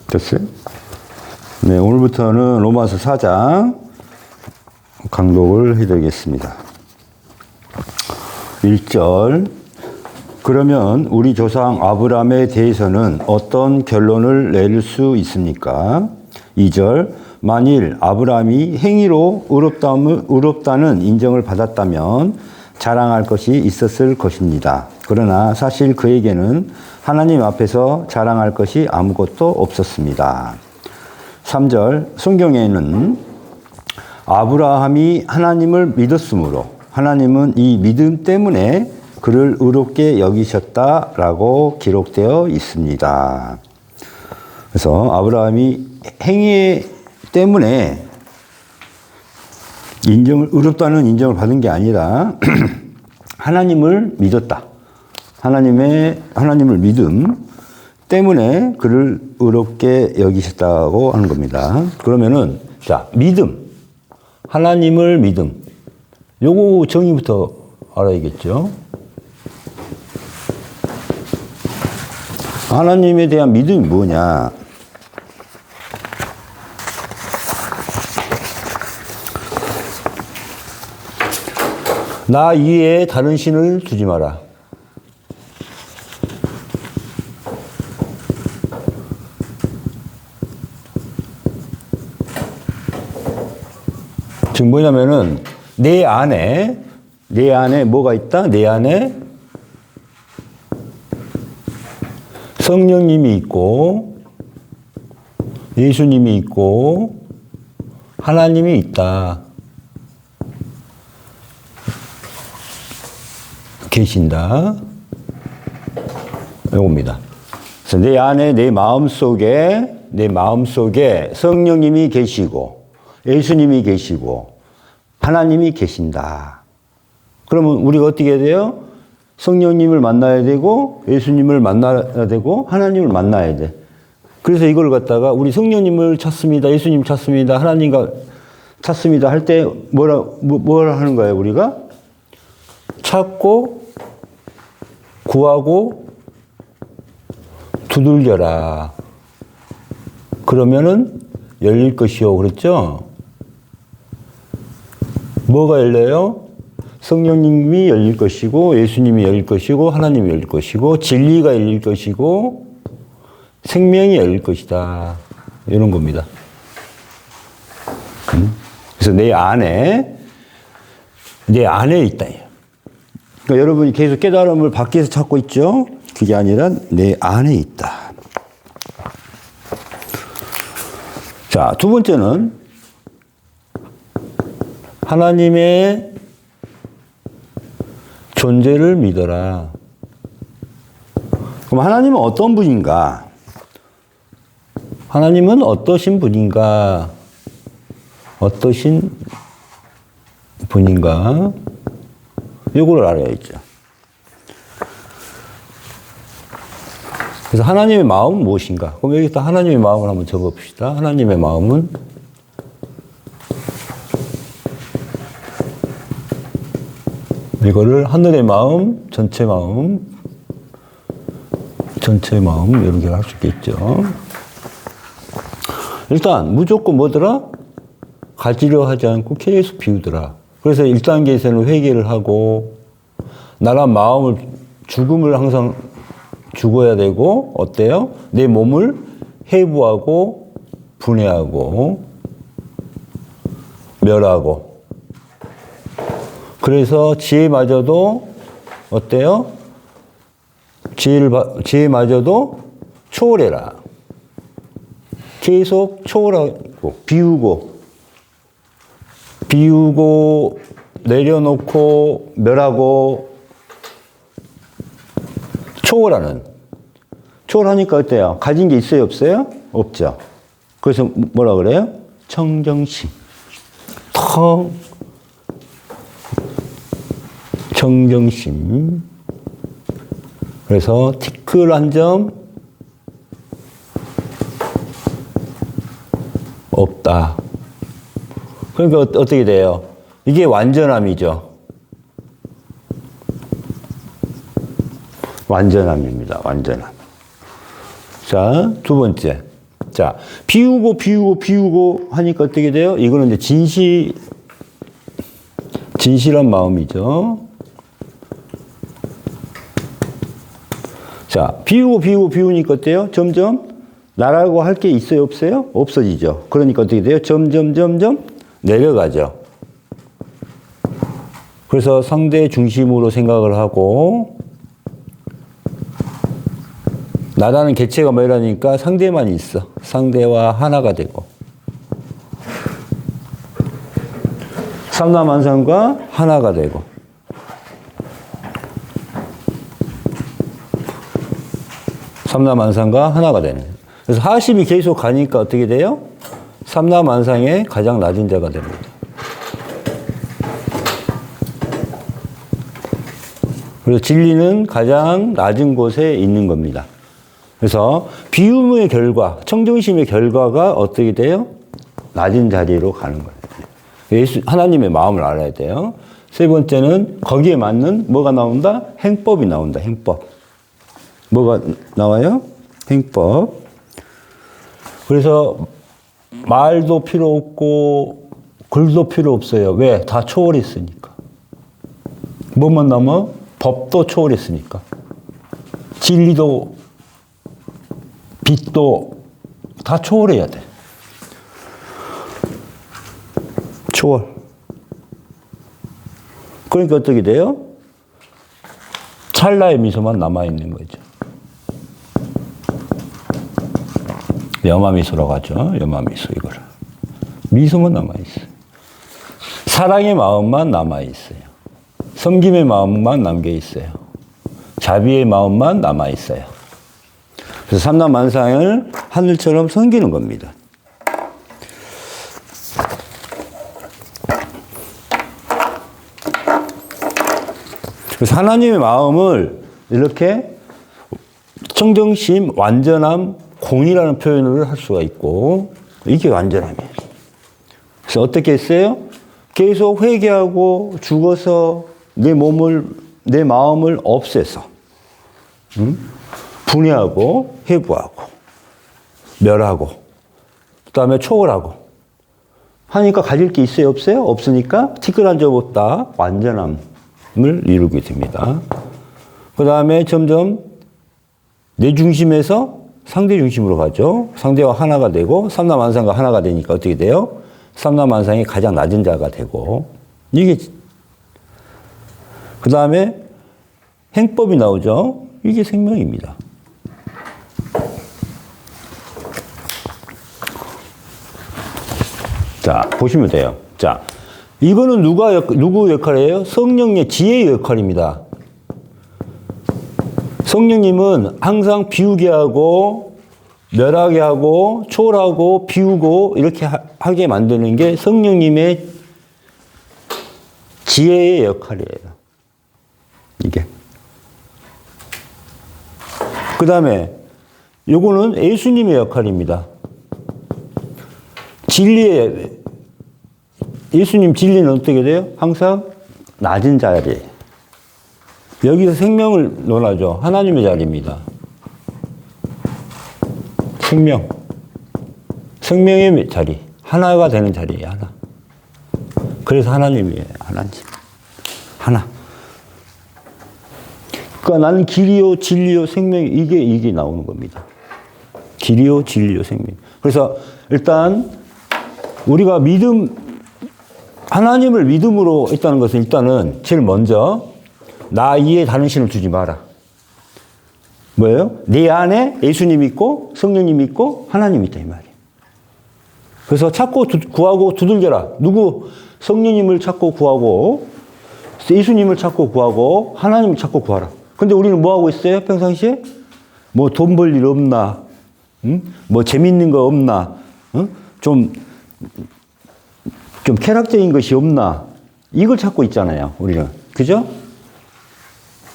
됐어요? 네, 오늘부터는 로마서 4장 강독을 해드리겠습니다. 1절. 그러면 우리 조상 아브라함에 대해서는 어떤 결론을 내릴 수 있습니까? 2절. 만일 아브라함이 행위로 의롭다는 인정을 받았다면 자랑할 것이 있었을 것입니다. 그러나 사실 그에게는 하나님 앞에서 자랑할 것이 아무것도 없었습니다. 3절. 성경에는 아브라함이 하나님을 믿었으므로 하나님은 이 믿음 때문에 그를 의롭게 여기셨다라고 기록되어 있습니다. 그래서 아브라함이 행위 때문에 의롭다는 인정을 받은 게 아니라 하나님을 믿었다. 하나님을 믿음 때문에 그를 의롭게 여기셨다고 하는 겁니다. 그러면은 자, 믿음. 하나님을 믿음. 요거 정의부터 알아야겠죠. 하나님에 대한 믿음이 뭐냐? 나 이외에 다른 신을 두지 마라. 지금 뭐냐면은 내 안에 뭐가 있다? 내 안에 성령님이 있고 예수님이 있고 하나님이 있다. 계신다. 이겁니다. 그래서 내 안에 내 마음속에 성령님이 계시고 예수님이 계시고 하나님이 계신다. 그러면 우리가 어떻게 해야 돼요? 성령님을 만나야 되고 예수님을 만나야 되고 하나님을 만나야 돼. 그래서 이걸 갖다가 우리 성령님을 찾습니다. 예수님 찾습니다. 하나님과 찾습니다. 할 때 뭐라 하는 거예요, 우리가? 찾고 구하고 두들겨라. 그러면은 열릴 것이요. 그랬죠? 뭐가 열려요? 성령님이 열릴 것이고 예수님이 열릴 것이고 하나님이 열릴 것이고 진리가 열릴 것이고 생명이 열릴 것이다. 이런 겁니다. 그래서 내 안에 있다. 그러니까 여러분이 계속 깨달음을 밖에서 찾고 있죠? 그게 아니라 내 안에 있다. 자, 두 번째는 하나님의 존재를 믿어라. 그럼 하나님은 어떤 분인가? 하나님은 어떠신 분인가? 어떠신 분인가? 이걸 알아야죠. 그래서 하나님의 마음은 무엇인가? 그럼 여기서 하나님의 마음을 한번 적어봅시다. 하나님의 마음은 이거를 하늘의 마음, 전체 마음 이렇게 할 수 있겠죠. 일단 무조건 뭐더라? 가지려 하지 않고 계속 비우더라. 그래서 1단계에서는 회개를 하고 나란 마음을 죽음을 항상 죽어야 되고 어때요? 내 몸을 해부하고 분해하고 멸하고 그래서 지혜마저도 어때요? 지혜마저도 초월해라. 계속 초월하고 비우고 내려놓고 멸하고 초월하니까 어때요? 가진 게 있어요, 없어요? 없죠. 그래서 뭐라 그래요? 청정심. 청정심. 그래서 티끌 한 점 없다. 그러니까 어떻게 돼요? 이게 완전함이죠. 완전함입니다. 완전함. 자, 두 번째. 자, 비우고 하니까 어떻게 돼요? 이거는 이제 진실한 마음이죠. 자, 비우니까 어때요? 점점 나라고 할 게 있어요, 없어요? 없어지죠. 그러니까 어떻게 돼요? 점점 내려가죠. 그래서 상대 중심으로 생각을 하고, 나라는 개체가 뭐라니까 상대만 있어. 상대와 하나가 되고. 삼라만상과 하나가 되고. 삼라만상과 하나가 되는 거예요. 그래서 하심이 계속 가니까 어떻게 돼요? 삼라만상의 가장 낮은 자가 됩니다. 그래서 진리는 가장 낮은 곳에 있는 겁니다. 그래서 비움의 결과, 청정심의 결과가 어떻게 돼요? 낮은 자리로 가는 거예요. 하나님의 마음을 알아야 돼요. 세 번째는 거기에 맞는 뭐가 나온다? 행법이 나온다. 행법. 뭐가 나와요? 행법. 그래서 말도 필요 없고 글도 필요 없어요. 왜? 다 초월했으니까. 뭐만 남아? 법도 초월했으니까. 진리도 빛도 다 초월해야 돼. 초월. 그러니까 어떻게 돼요? 찰나의 미소만 남아있는 거죠. 염화미소라고 하죠. 염화미소 이거를. 미소만 남아있어요. 사랑의 마음만 남아있어요. 섬김의 마음만 남겨있어요. 자비의 마음만 남아있어요. 그래서 삼라만상을 하늘처럼 섬기는 겁니다. 그래서 하나님의 마음을 이렇게 청정심, 완전함, 공이라는 표현을 할 수가 있고, 이게 완전함이에요. 그래서 어떻게 했어요? 계속 회개하고 죽어서 내 마음을 없애서, 분해하고, 해부하고, 멸하고, 그 다음에 초월하고, 하니까 가질 게 있어요? 없어요? 없으니까 티끌한 점 없다. 완전함을 이루게 됩니다. 그 다음에 점점 내 중심에서 상대 중심으로 가죠. 상대와 하나가 되고, 삼라만상과 하나가 되니까 어떻게 돼요? 삼라만상이 가장 낮은 자가 되고, 이게, 그 다음에 행법이 나오죠. 이게 생명입니다. 자, 보시면 돼요. 자, 이거는 누구 역할이에요? 성령의 지혜의 역할입니다. 성령님은 항상 비우게 하고, 멸하게 하고, 초월하고, 비우고, 이렇게 하게 만드는 게 성령님의 지혜의 역할이에요. 이게. 그 다음에, 요거는 예수님의 역할입니다. 예수님 진리는 어떻게 돼요? 항상 낮은 자리에. 여기서 생명을 논하죠. 하나님의 자리입니다. 생명의 자리. 하나가 되는 자리예요, 하나. 그래서 하나님이에요, 하나님. 하나. 그러니까 나는 길이요, 진리요, 생명, 이게 나오는 겁니다. 길이요, 진리요, 생명. 그래서 일단 우리가 하나님을 믿음으로 있다는 것은 일단은 제일 먼저 나 이에 다른 신을 두지 마라. 뭐예요? 내 안에 예수님 있고 성령님 있고 하나님 있다 이 말이에요. 그래서 찾고 구하고 두들겨라. 누구? 성령님을 찾고 구하고 예수님을 찾고 구하고 하나님을 찾고 구하라. 근데 우리는 뭐 하고 있어요? 평상시에? 뭐 돈 벌 일 없나? 응? 뭐 재밌는 거 없나? 응? 좀 쾌락적인 것이 없나? 이걸 찾고 있잖아요, 우리는. 그죠?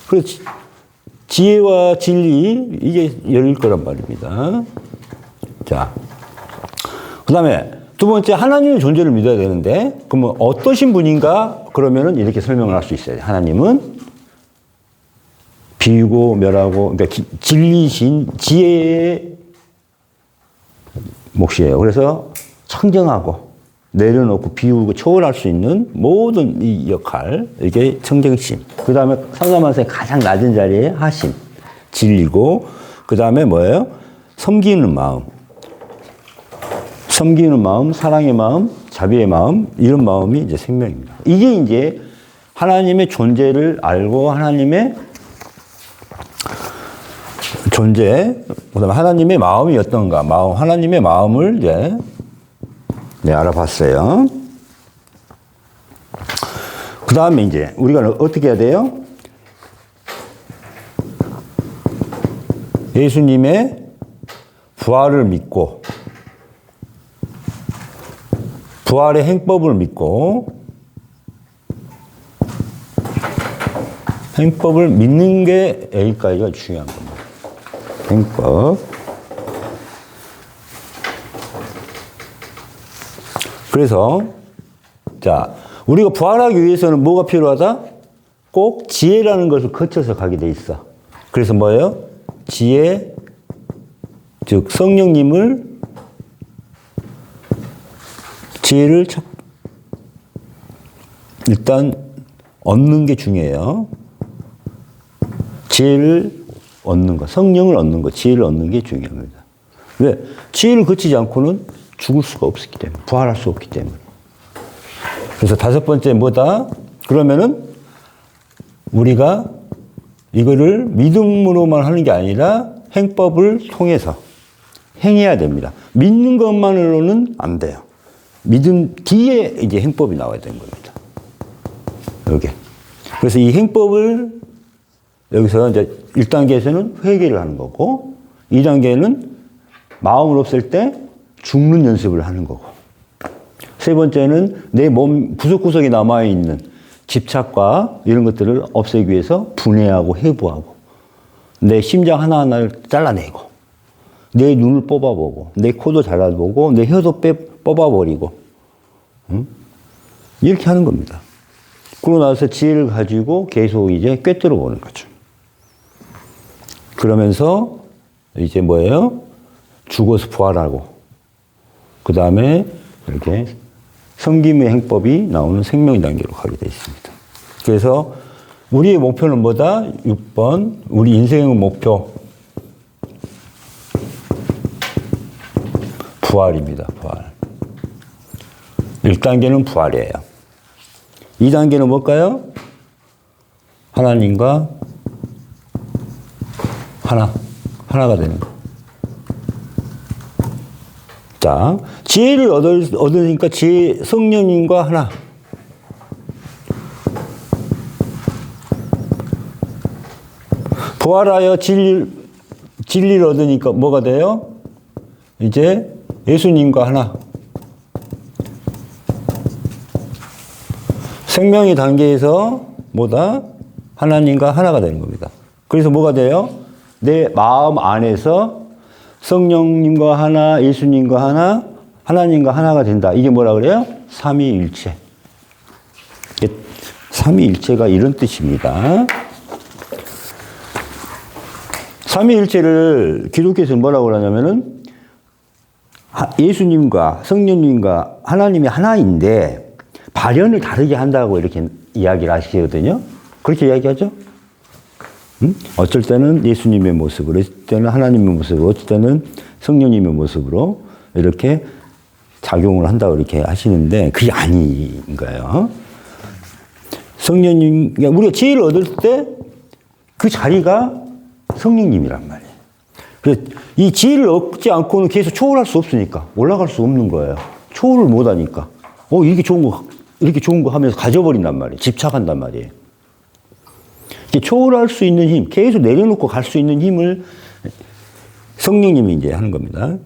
그렇지. 지혜와 진리, 이게 열릴 거란 말입니다. 자. 그 다음에 두 번째, 하나님의 존재를 믿어야 되는데, 그러면 어떠신 분인가? 그러면은 이렇게 설명을 할 수 있어요. 하나님은 비우고 멸하고, 그러니까 진리신, 지혜의 몫이에요. 그래서 청정하고 내려놓고 비우고 초월할 수 있는 모든 이 역할, 이게 청정심. 그 다음에 상가만사의 가장 낮은 자리에 하심, 진리고, 그 다음에 뭐예요? 섬기는 마음. 섬기는 마음, 사랑의 마음, 자비의 마음, 이런 마음이 이제 생명입니다. 이게 이제 하나님의 존재를 알고 하나님의 존재, 그 다음에 하나님의 마음이 어떤가, 하나님의 마음을 이제 알아봤어요. 그 다음에 이제 우리가 어떻게 해야 돼요? 예수님의 부활을 믿고, 부활의 행법을 믿고, 행법을 믿는 게 여기까지가 중요한 겁니다. 행법. 그래서, 자, 우리가 부활하기 위해서는 뭐가 필요하다? 꼭 지혜라는 것을 거쳐서 가게 돼 있어. 그래서 뭐예요? 지혜, 즉, 지혜를 일단 얻는 게 중요해요. 지혜를 얻는 것, 성령을 얻는 것, 지혜를 얻는 게 중요합니다. 왜? 지혜를 거치지 않고는 죽을 수가 없기 때문에, 부활할 수 없기 때문에. 그래서 다섯 번째 뭐다? 그러면은 우리가 이거를 믿음으로만 하는 게 아니라 행법을 통해서 행해야 됩니다. 믿는 것만으로는 안 돼요. 믿음 뒤에 이제 행법이 나와야 되는 겁니다. 여기. 그래서 이 행법을 여기서 이제 1단계에서는 회개를 하는 거고, 2단계는 마음을 없앨 때 죽는 연습을 하는 거고, 세 번째는 내 몸 구석구석에 남아있는 집착과 이런 것들을 없애기 위해서 분해하고 해부하고, 내 심장 하나하나를 잘라내고, 내 눈을 뽑아보고, 내 코도 잘라보고, 내 혀도 뽑아버리고, 이렇게 하는 겁니다. 그러고 나서 지혜를 가지고 계속 이제 꿰뚫어 보는 거죠. 그러면서 이제 뭐예요? 죽어서 부활하고, 그 다음에 이렇게 섬김의 행법이 나오는 생명의 단계로 가게 되어 있습니다. 그래서 우리의 목표는 뭐다? 6번. 우리 인생의 목표. 부활입니다. 부활. 1단계는 부활이에요. 2단계는 뭘까요? 하나님과 하나가 되는 거. 자, 지혜를 얻으니까 성령님과 하나. 부활하여 진리를 얻으니까 뭐가 돼요? 이제 예수님과 하나. 생명의 단계에서 뭐다? 하나님과 하나가 되는 겁니다. 그래서 뭐가 돼요? 내 마음 안에서 성령님과 하나, 예수님과 하나, 하나님과 하나가 된다. 이게 뭐라 그래요? 삼위일체. 삼위일체가 이런 뜻입니다. 삼위일체를 기독교에서는 뭐라고 그러냐면은 예수님과 성령님과 하나님이 하나인데 발현을 다르게 한다고 이렇게 이야기를 하시거든요. 그렇게 이야기하죠? 어쩔 때는 예수님의 모습으로, 어쩔 때는 하나님의 모습으로, 어쩔 때는 성령님의 모습으로 이렇게 작용을 한다고 이렇게 하시는데 그게 아닌 거예요. 성령님, 그러니까 우리가 지혜를 얻을 때 그 자리가 성령님이란 말이에요. 그래서 이 지혜를 얻지 않고는 계속 초월할 수 없으니까 올라갈 수 없는 거예요. 초월을 못 하니까. 이렇게 좋은 거 하면서 가져버린단 말이에요. 집착한단 말이에요. 초월할 수 있는 힘, 계속 내려놓고 갈 수 있는 힘을 성령님이 이제 하는 겁니다.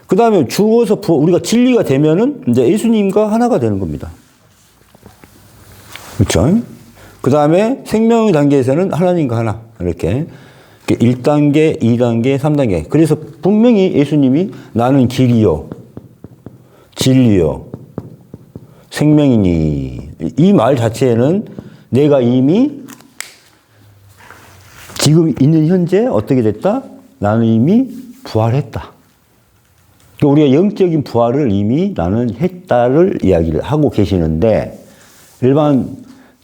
그 다음에 죽어서 우리가 진리가 되면은 이제 예수님과 하나가 되는 겁니다. 그렇죠? 그 다음에 생명의 단계에서는 하나님과 하나. 이렇게 1단계, 2단계, 3단계. 그래서 분명히 예수님이 나는 길이요, 진리요, 생명이니. 이 말 자체에는 내가 이미 지금 있는 현재 어떻게 됐다? 나는 이미 부활했다. 그러니까 우리가 영적인 부활을 이미 나는 했다를 이야기를 하고 계시는데 일반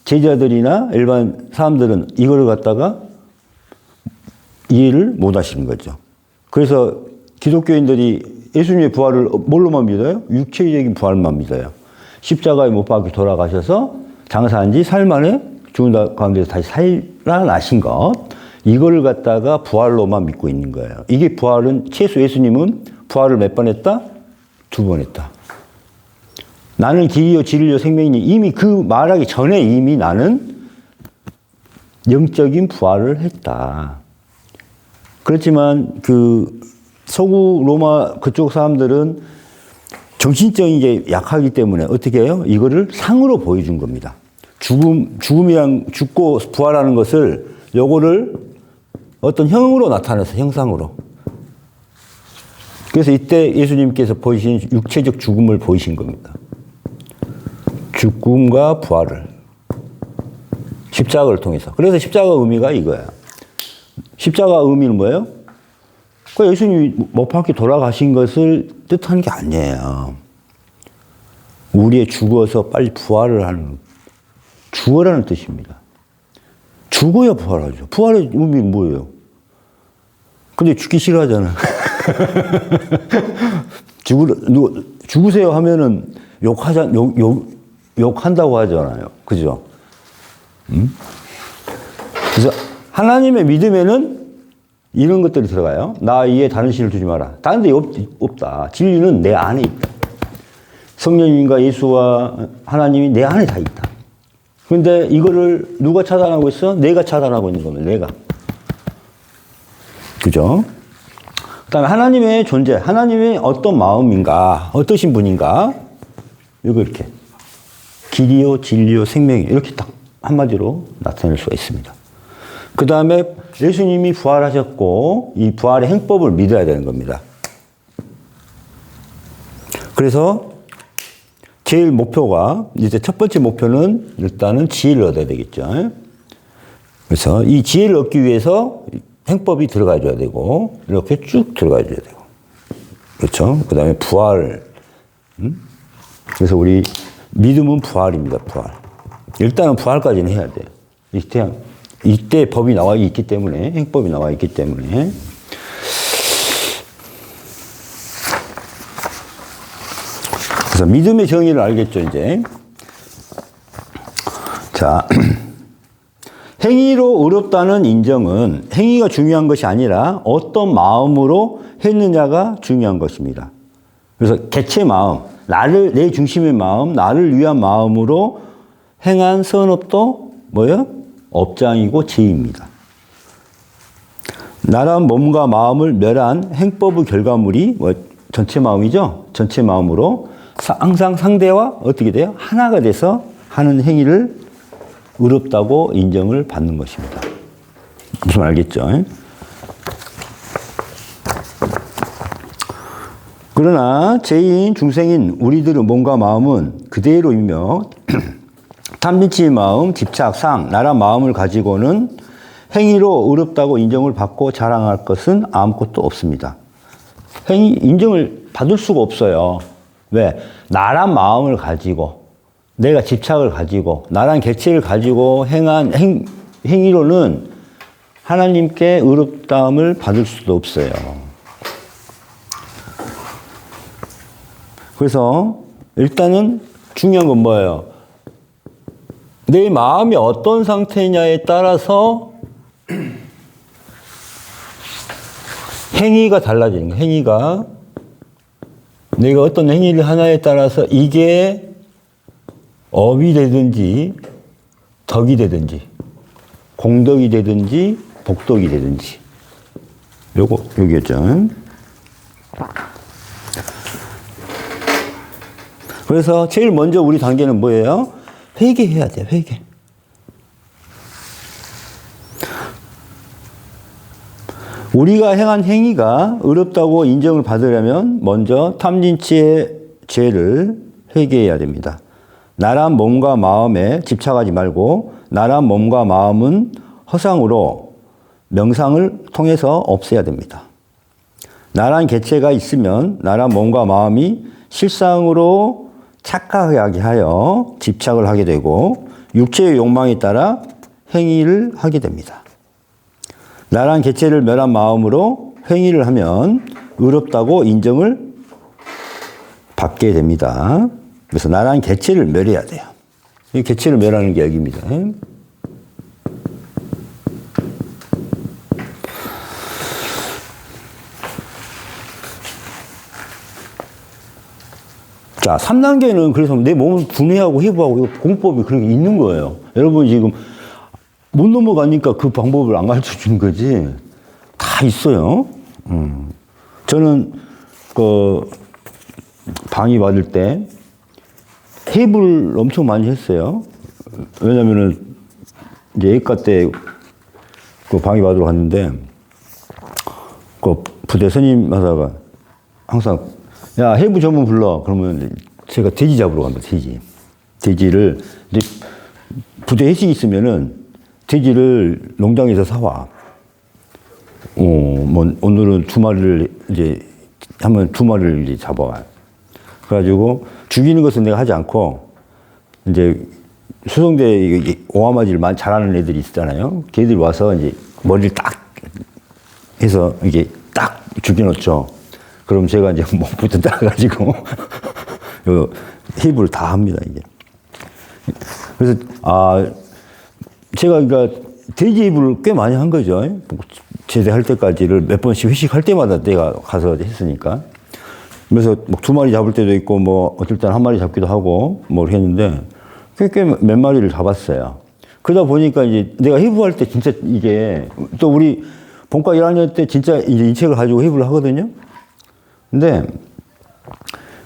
제자들이나 일반 사람들은 이걸 갖다가 이해를 못 하시는 거죠. 그래서 기독교인들이 예수님의 부활을 뭘로만 믿어요? 육체적인 부활만 믿어요. 십자가에 못 박혀 돌아가셔서 장사한 지 사흘 만에 죽은 가운데서 다시 살아나신 것, 이걸 갖다가 부활로만 믿고 있는 거예요. 이게 부활은, 최소 예수님은 부활을 몇 번 했다? 2번 했다. 나는 길이요 진리요 생명이니, 이미 그 말하기 전에 이미 나는 영적인 부활을 했다. 그렇지만 그 서구 로마 그쪽 사람들은 정신적인 게 약하기 때문에 어떻게 해요? 이거를 상으로 보여준 겁니다. 죽음이랑 죽고 부활하는 것을 요거를 어떤 형으로 나타내서 형상으로. 그래서 이때 예수님께서 보이신 육체적 죽음을 보이신 겁니다. 죽음과 부활을. 십자가를 통해서. 그래서 십자가 의미가 이거야. 십자가 의미는 뭐예요? 그 예수님이 못 박혀 돌아가신 것을 뜻하는 게 아니에요. 우리의 죽어서 빨리 부활을 하는, 죽어라는 뜻입니다. 죽어야 부활하죠. 부활의 의미는 뭐예요? 근데 죽기 싫어하잖아. 죽으세요 하면은 욕한다고 하잖아요. 그죠? 그래서 하나님의 믿음에는 이런 것들이 들어가요. 나 위에 다른 신을 두지 마라. 다른 데 없다. 진리는 내 안에 있다. 성령님과 예수와 하나님이 내 안에 다 있다. 그런데 이거를 누가 차단하고 있어? 내가 차단하고 있는 겁니다. 내가. 그죠? 그 다음에 하나님의 존재, 하나님의 어떤 마음인가, 어떠신 분인가, 이거 이렇게. 길이요, 진리요, 생명이요. 이렇게 딱 한마디로 나타낼 수가 있습니다. 그 다음에 예수님이 부활하셨고, 이 부활의 행법을 믿어야 되는 겁니다. 그래서 제일 목표가, 이제 첫 번째 목표는 일단은 지혜를 얻어야 되겠죠. 그래서 이 지혜를 얻기 위해서 행법이 들어가줘야 되고, 이렇게 쭉 들어가줘야 되고. 그렇죠? 그 다음에 부활. 그래서 우리 믿음은 부활입니다, 부활. 일단은 부활까지는 해야 돼요. 이때 법이 나와 있기 때문에, 행법이 나와 있기 때문에. 그래서 믿음의 정의를 알겠죠, 이제. 자. 행위로 의롭다는 인정은 행위가 중요한 것이 아니라 어떤 마음으로 했느냐가 중요한 것입니다. 그래서 개체 마음, 내 중심의 마음, 나를 위한 마음으로 행한 선업도 뭐예요? 업장이고 죄입니다. 나란 몸과 마음을 멸한 행법의 결과물이 전체 마음이죠? 전체 마음으로 항상 상대와 어떻게 돼요? 하나가 돼서 하는 행위를 의롭다고 인정을 받는 것입니다. 무슨 말 알겠죠? 그러나 죄인, 중생인 우리들의 몸과 마음은 그대로이며 탐진치의 마음, 집착, 상, 나란 마음을 가지고는 행위로 의롭다고 인정을 받고 자랑할 것은 아무것도 없습니다. 인정을 받을 수가 없어요. 왜? 나란 마음을 가지고 내가 집착을 가지고 나란 개체를 가지고 행한 행위로는 하나님께 의롭다함을 받을 수도 없어요. 그래서 일단은 중요한 건 뭐예요? 내 마음이 어떤 상태냐에 따라서 행위가 달라지는 거예요. 행위가 내가 어떤 행위를 하나에 따라서 이게 업이 되든지 덕이 되든지 공덕이 되든지 복덕이 되든지 요거죠. 그래서 제일 먼저 우리 단계는 뭐예요? 회개해야 돼요. 회개. 우리가 행한 행위가 의롭다고 인정을 받으려면 먼저 탐진치의 죄를 회개해야 됩니다. 나란 몸과 마음에 집착하지 말고 나란 몸과 마음은 허상으로 명상을 통해서 없애야 됩니다. 나란 개체가 있으면 나란 몸과 마음이 실상으로 착각하게 하여 집착을 하게 되고 육체의 욕망에 따라 행위를 하게 됩니다. 나란 개체를 멸한 마음으로 행위를 하면 의롭다고 인정을 받게 됩니다. 그래서 나란 개체를 멸해야 돼요. 이 개체를 멸하는 게 여기입니다. 자, 3단계는 그래서 내 몸을 분해하고 해부하고 공법이 그렇게 있는 거예요. 여러분 지금 못 넘어가니까 그 방법을 안 가르쳐 주는 거지. 다 있어요. 저는 그 방위 받을 때 해부를 엄청 많이 했어요. 왜냐면은 이제 예과 때 그 방위 받으러 갔는데 그 부대 선임 하다가 항상 야, 해부 전문 불러. 그러면 제가 돼지 잡으러 갑니다, 돼지. 돼지를, 이제 부대 회식이 있으면은 돼지를 농장에서 사와. 뭐, 오늘은 2마리를 이제, 하면 2마리를 이제 잡아와. 그래가지고 죽이는 것은 내가 하지 않고, 이제 수송대 오아마지를 많이 잘하는 애들이 있잖아요. 걔들이 와서 이제 머리를 딱 해서 이게 딱 죽여놓죠. 그럼 제가 이제 목부터 따라가지고, 힙을 다 합니다, 이게. 그래서, 제가 그러니까 돼지 힙을 꽤 많이 한 거죠. 제대할 때까지를 몇 번씩 회식할 때마다 내가 가서 했으니까. 그래서 뭐 2마리 잡을 때도 있고, 뭐, 어떨 때는 1마리 잡기도 하고, 뭐, 했는데, 꽤 몇 마리를 잡았어요. 그러다 보니까 이제 내가 힙할 때 진짜 이게, 또 우리 본과 1학년 때 진짜 이제 인책을 가지고 힙을 하거든요. 근데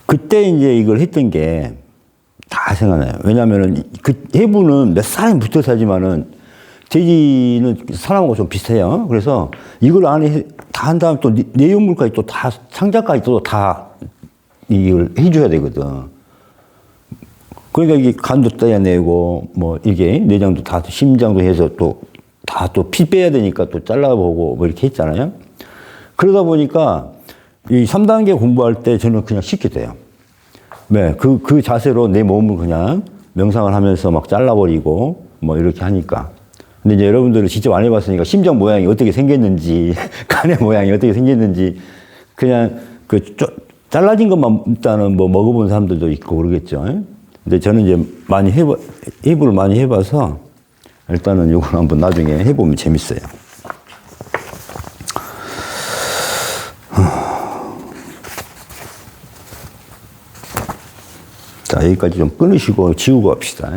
그때 이제 이걸 했던 게 다 생각나요. 왜냐면은 그 해부는 몇 사람이 붙어서 하지만은 돼지는 사람하고 좀 비슷해요. 그래서 이걸 안에 다 한 다음 또 내용물까지 또 다 상자까지 또 다 이걸 해줘야 되거든. 그러니까 이게 간도 떼어내고 뭐 이게 내장도 다 심장도 해서 또 다 또 피 빼야 되니까 또 잘라보고 뭐 이렇게 했잖아요. 그러다 보니까 이 3단계 공부할 때 저는 그냥 쉽게 돼요. 네, 그 자세로 내 몸을 그냥 명상을 하면서 막 잘라버리고 뭐 이렇게 하니까. 근데 이제 여러분들은 직접 안 해봤으니까 심장 모양이 어떻게 생겼는지, 간의 모양이 어떻게 생겼는지 그냥 그 잘라진 것만 일단은 뭐 먹어본 사람들도 있고 그러겠죠. 근데 저는 이제 많이 해부를 많이 해봐서 일단은 이걸 한번 나중에 해보면 재밌어요. 자, 여기까지 좀 끊으시고 지우고 갑시다.